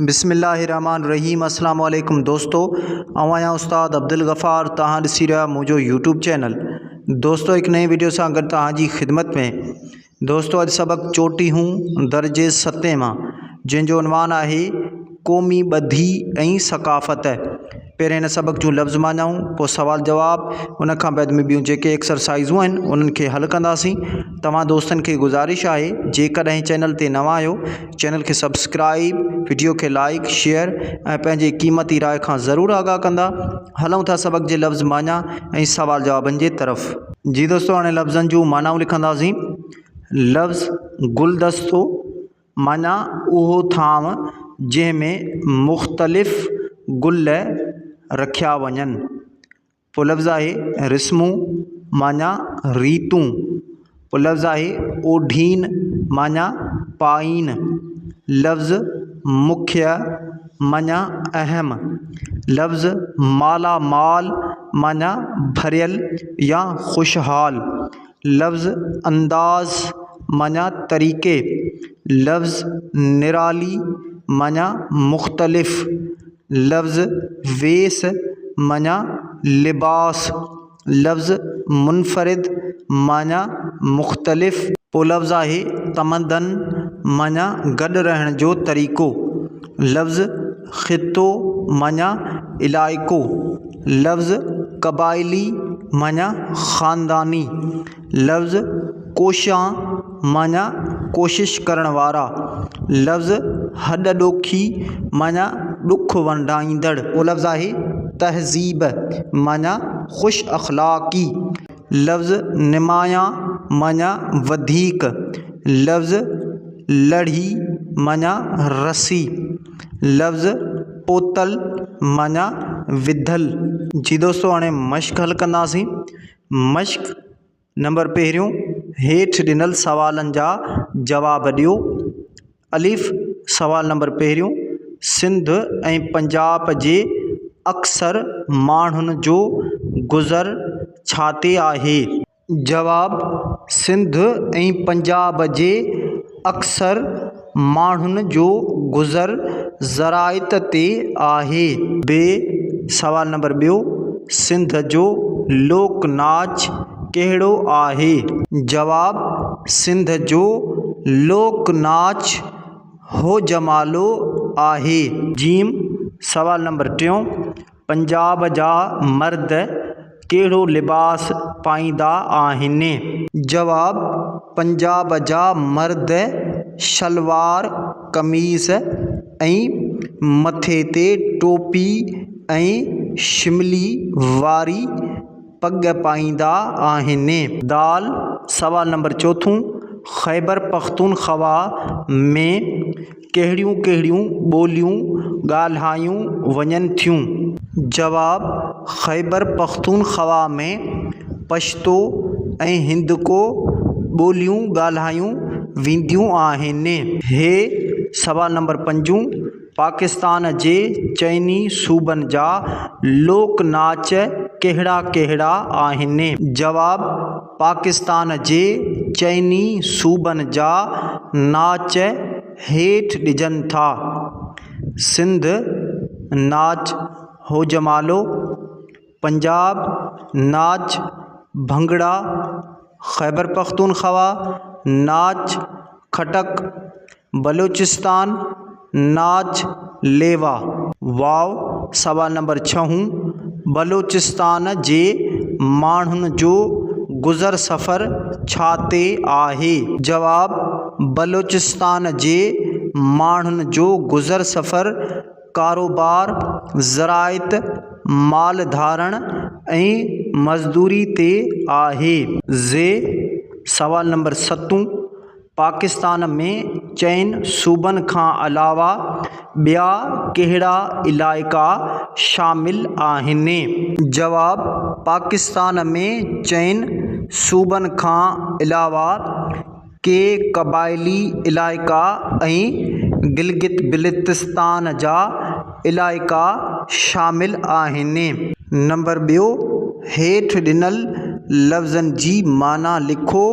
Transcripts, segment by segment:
बिस्मिल्लाहिर्रहमानिर्रहीम। अस्सलाम वालेकुम दोस्तों, आया उस्ताद अब्दुल गफ़ार तहां ॾिसी रहा मुझो यूट्यूब चैनल। दोस्तों एक नई वीडियो से अगर तहां जी खिदमत में। दोस्तों अज सबक चोटी हूँ दर्जे 7 मां, जिनजो उनवान है क़ौमी ॿधी ऐं सकाफ़त। पहिरें इन सबक जूं लफ़्ज़ मानाऊं, पोइ सवाल जवाब, उन खां बाद में ॿियूं जेके एक्सरसाइज़ूं आहिनि उन्हनि खे हल कंदासीं। तव्हां दोस्तनि खे गुज़ारिश आहे जेकॾहिं चैनल ते नवां आहियो, चैनल खे सब्सक्राइब, वीडियो खे लाइक शेयर ऐं पंहिंजे क़ीमती राय खां ज़रूरु आगाह कंदा। हलूं था सबक जे लफ़्ज़ माना ऐं सवाल जवाबनि जे तरफ़। जी दोस्तों, हाणे लफ़्ज़नि जूं मानाऊं लिखंदासीं। लफ़्ज़ गुलदस्तो माना उहो थांव जंहिंमें मुख़्तलिफ़ गुल रखिया वञनि। पोइ लफ़्ज़ आहे रिस्मूं माना रीतूं। पोइ लफ़्ज़ आहे ओढ़ीन माना पाइन। लफ़्ज़ मुख्य माना अहम। लफ़्ज़ माला माल माना भरियल या खुशहाल। लफ़्ज़ अंदाज़ माना तरीक़े। लफ़्ज़ निराली माना मुख़्तलिफ़। लफ़्ज़ वेस माना लिबास। लफ़्ज़ मुनफरिद माना मुख़्तलिफ़। पोइ लफ़्ज़ आहे तमदन माना गॾु रहण जो तरीक़ो। लफ़्ज़ ख़ितो माना इलाइक़ो। लफ़्ज़ क़बाइली माना ख़ानदानी। लफ़्ज़ कोशां माना कोशिश करण वारा। लफ़्ज़ हॾ ॾोखी माना ॾुख वंडाईंदड़। पोइ लफ़्ज़ आहे तहज़ीब माना ख़ुश अख़लाक़ी। लफ़्ज़ निमाया माना वधीक। लफ़्ज़ लड़ी माना रसी। लफ़्ज़ पोतल माना विधल। जी दोस्तों, हाणे मश्क हल कंदासीं। मश्क नंबर पहिरियों, हेठि ॾिनल सवालनि जा जवाब ॾियो। अलिफ़ सवाल नंबर पहिरियों, सिंध ऐं पंजाब जे अक्सर माण्हुनि जो गुज़र छा ते आहे? जवाब, सिंध ऐं पंजाब जे अक्सर माण्हुनि जो गुज़र ज़राइत ते आहे। बे सवाल नंबर ॿियो, सिंध जो लोक नाच कहिड़ो आहे? जवाब, सिंध जो लोक नाच होजमालो आहे। जीम सवाल नंबर टियों, पंजाब जा मर्द कहिड़ो लिबास पाईंदा आहिनि? जवाब, पंजाब जा मर्द शलवार कमीज़ ऐं मथे ते टोपी ऐं शिमली वारी पग पाईंदा आहिनि। दाल सवाल नंबर चोथों, ख़ैबर पख्तूनख्वा में कहिड़ियूं कहिड़ियूं ॿोलियूं ॻाल्हायूं वञनि थियूं? जवाब, ख़ैबर पख्तूनख्वा में पश्तो ऐं हिंदको ॿोलियूं ॻाल्हायूं वेंदियूं आहिनि। हे सवाल नंबर पंजों, पाकिस्तान जे चइनी सूबनि जा लोक नाच कहिड़ा कहिड़ा आहिनि? जवाब, पाकिस्तान जे चइनी सूबनि जा नाच हेठि ॾिजनि था। सिंध नाच होजमालो। पंजाब नाच भंगड़ा। ख़ैबर पख्तूनख्वा नाच खटक। बलूचिस्तान नाच लेवा। वाव सवाल नंबर छहों, बलूचिस्तान जे माण्हुनि जो गुज़र सफ़र छा ते आहे? जवाब, बलूचिस्तान जे माण्हुनि जो गुज़र सफ़र कारोबार, ज़राइत, माल धारण ऐं मज़दूरी ते आहे। ज़े सवाल नंबर सतों, पाकिस्तान में चइनि सूबनि खां अलावा ॿिया कहिड़ा इलाइक़ा शामिल आहिनि? जवाब, पाकिस्तान में चइनि सूबनि खां अलावा के क़बाइली इलाइक़ा ऐं गिलगित बिल्तिस्तान जा इलाइक़ा शामिल आहिनि। नंबर ॿियो, हेठि ॾिनल लफ़्ज़नि जी माना लिखो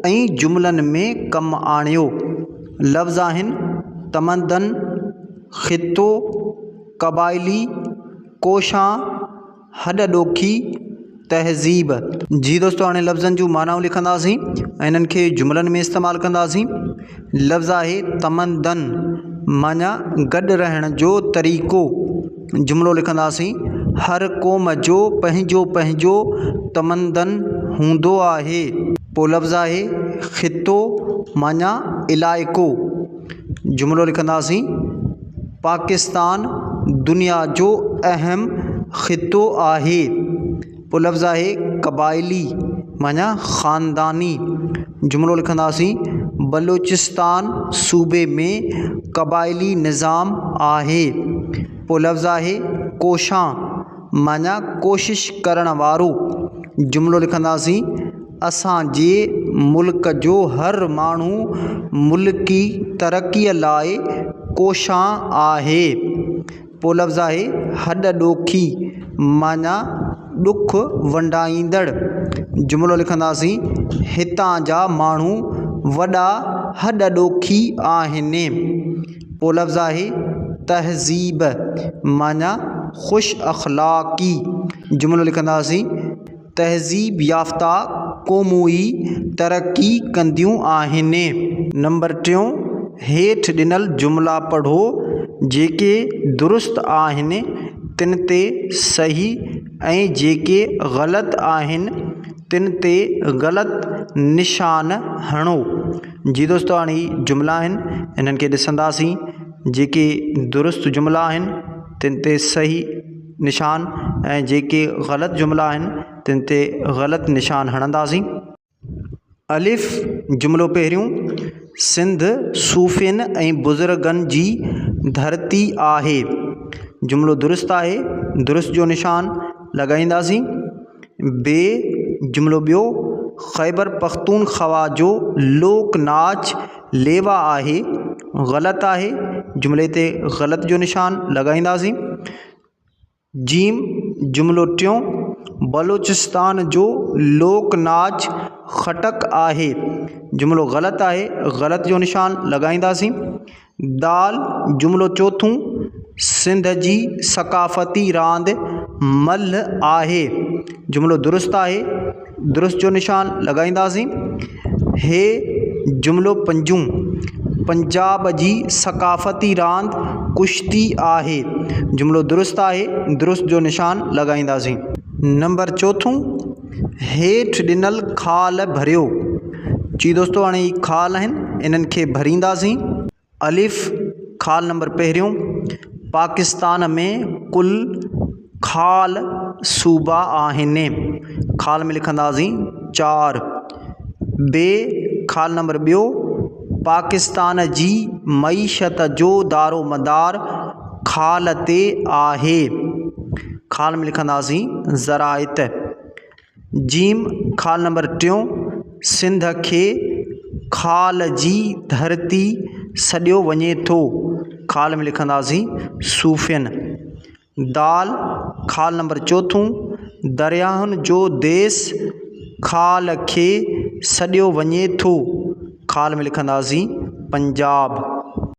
ऐं जुमलनि में कमु आणियो। लफ़्ज़ आहिनि तमदन, ख़ितो, क़बाइली, कोशां, हॾॾोखी, तहज़ीब। जी दोस्तों, हाणे लफ़्ज़नि जूं मानाऊं लिखंदासीं ऐं इन्हनि खे जुमलनि में इस्तेमालु कंदासीं। लफ़्ज़ आहे तमंदन, माना गॾु रहण जो तरीक़ो। जुमिलो लिखंदासीं, हर क़ौम जो पंहिंजो पंहिंजो तमंदन हूंदो आहे। पोइ लफ़्ज़ आहे ख़ितो, माना इलाइक़ो। जुमिलो लिखंदासीं, पाकिस्तान दुनिया जो अहम ख़ितो आहे। पोइ लफ़्ज़ आहे क़बाइली, माना ख़ानदानी। जुमिलो लिखंदासीं, बलूचिस्तान सूबे में क़बाइली निज़ाम आहे। पोइ लफ़्ज़ आहे कोशां, माना कोशिश करण वारो। जुमिलो लिखंदासीं, असांजे मुल्क जो हर माण्हू मुल्की तरक़ीअ लाइ कोशां आहे। पोइ लफ़्ज़ आहे हॾॾोखी, माना ॾुख वंडाईंदड़। जुमिलो लिखंदासीं, हितां जा माण्हू वॾा हॾॾोखी आहिनि। पोइ लफ़्ज़ आहे तहज़ीब, माना ख़ुशि अख़लाक़ी। जुमिलो लिखंदासीं, तहज़ीब याफ़्ता क़ौमूं ई तरक़ी कंदियूं आहिनि। नंबर 3, हेठि ॾिनल जुमिला पढ़ो, जेके दुरुस्त आहिनि तिन ते सही ऐं जेके ग़लति आहिनि तिन ते ग़लति निशान हणो। जी दोस्तों, हाणे जुमिला आहिनि, इन्हनि खे ॾिसंदासीं। जेके दुरुस्त जुमिला आहिनि तिन ते सही निशान ऐं जेके ग़लति जुमिला आहिनि तिन ते ग़लति निशान हणंदासीं। अलिफ़ जुमिलो पहिरियों, सिंध सूफ़ियुनि ऐं बुज़ुर्गनि जी धरती आहे। जुमिलो दुरुस्त आहे, दुरुस्त जो निशान लॻाईंदासीं। बे जुमिलो ॿियो, ख़ैबर पख़्तूनख़्वा जो लोक नाच लेवा आहे। ग़लति आहे, जुमिले ते ग़लति जो निशान लॻाईंदासीं। जीम जुमिलो टियों, बलूचिस्तान जो लोक नाच खटक आहे। जुमिलो ग़लति आहे, ग़लति जो निशान लॻाईंदासीं। दाल जुमिलो चोथों, सिंध जी सक़ाफ़ती रांदि मल्ह आहे। जुमिलो दुरुस्त आहे, दुरुस्त जो निशान लॻाईंदासीं। हे जुमिलो पंजों, पंजाब जी सक़ाफ़ती रांदि कुश्ती आहे। जुमिलो दुरुस्त आहे, दुरुस्त जो निशान लॻाईंदासीं। नंबर 4, हेठि ॾिनल ख़ाल भरियो। जी दोस्तों, हाणे ही ख़ाल आहिनि, इन्हनि खे भरींदासीं। अलिफ़ ख़ाल नंबर पहिरियों, पाकिस्तान में कुल ख़ाल सूबा आहिनि। ख़ाल में लिखंदासीं 4। बे ख़ाल नंबर ॿियो, पाकिस्तान जी मईशत जो दारो मदार ख़ाल ते आहे। ख़ाल में लिखंदासीं ज़राइत। जीम ख़ाल नंबर 3, सिंध खे ख़ाल जी धरती सॾियो वञे थो। ख़ाल में लिखंदासीं सूफ़ियुनि। दाल ख़ाल नंबर 4, दरियाहनि जो देस ख़ाल खे सॾियो वञे थो। ख़ाल में लिखंदासीं पंजाब।